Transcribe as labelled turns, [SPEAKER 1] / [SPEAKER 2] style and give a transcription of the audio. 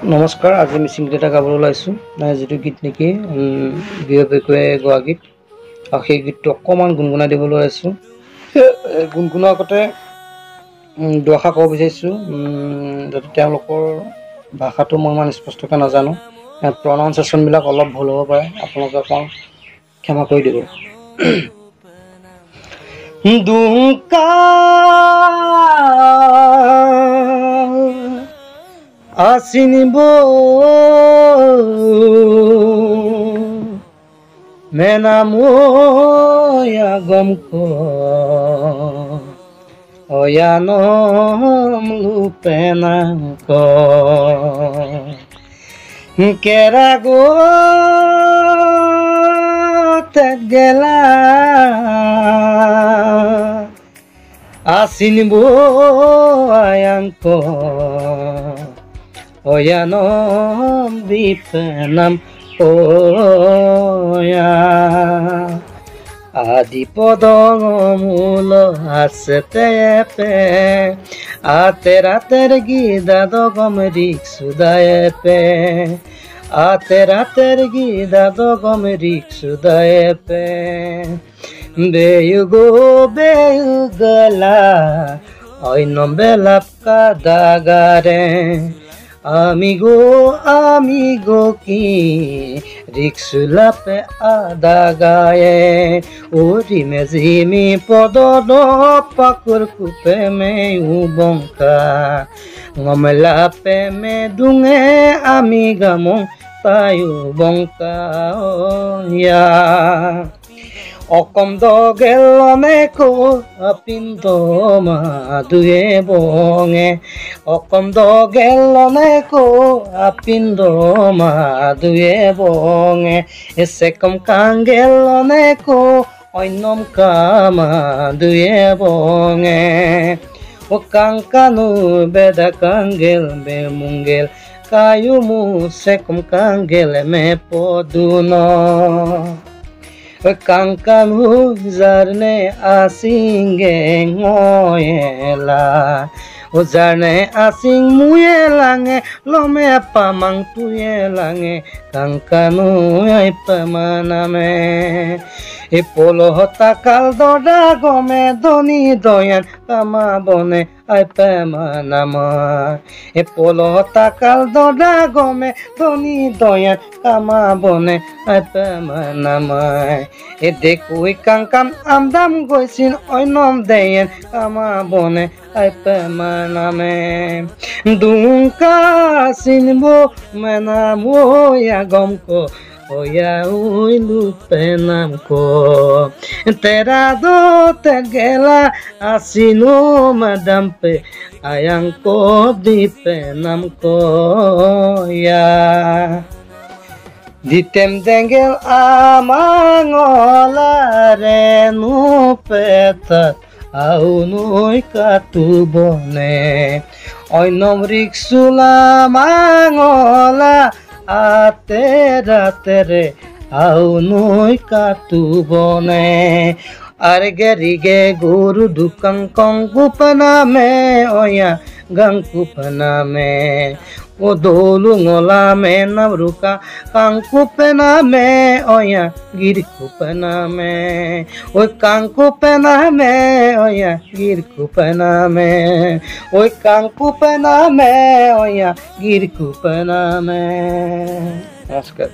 [SPEAKER 1] নমস্কাৰ। আজি মিচিং গীত এটা গাবলৈ ওলাইছোঁ, যিটো গীত নেকি বিহপুৰীয়ে গোৱা গীত, আৰু সেই গীতটো অকণমান গুণগুণাই দিবলৈ ওলাইছোঁ। গুণগুণোৱাৰ আগতে দুআষাৰ ক'ব বিচাৰিছোঁ, যাতে তেওঁলোকৰ ভাষাটো মই ইমান স্পষ্টকৈ নাজানো, প্ৰনাউন্সিয়েশ্যনবিলাক অলপ ভুল হ'ব পাৰে, আপোনালোকে অকণ ক্ষমা কৰি দিব। Asin bo menamoya gomko oyanom lupenako kerago tegela asin bo ayangko oyanom dipenam oya adipodongulo asetepe aterater gida dogomrik sudaepe aterater gida dogomrik sudaepe beyugo beyugala oinom belap kadagare amigo ki riksulape adagaye ori mezimi pododo pakur kupe me ubonka ngomelape me dunge amigamong tayo bongka ya okom dogeloneko apindo maduye bonge okom dogeloneko apindo maduye bonge esekom kangeloneko oinom kama duye bonge o kankanu beda kangel be mungel kayumu sekom kangel me poduno kankanu zarne asinge ngoyela zarne asing muyelange lome pamang tuyelange kankanu ai pamaname polo takal doda gome doni doyan kama bone ai pamanama polo takal doda gome doni doyan kama bone ai pamanama dekui kankam amdam goisin oinom deyen kama bone ai pamaname dungka sinbo manamo ya gomko oya uilu penamko tera do tegela asino madampe ayangko di penamko ya ditem dengel amangolare nu petat au noi katubone oinom riksula mangola ateratere au noi katubone argerige guru dukang kongkupana me oya gangkupana me o dolu ngola me navruka kangkupena me oya girkupena me o kangkupena me oya girkupena me o kangkupena me oya girkupena me. That's good.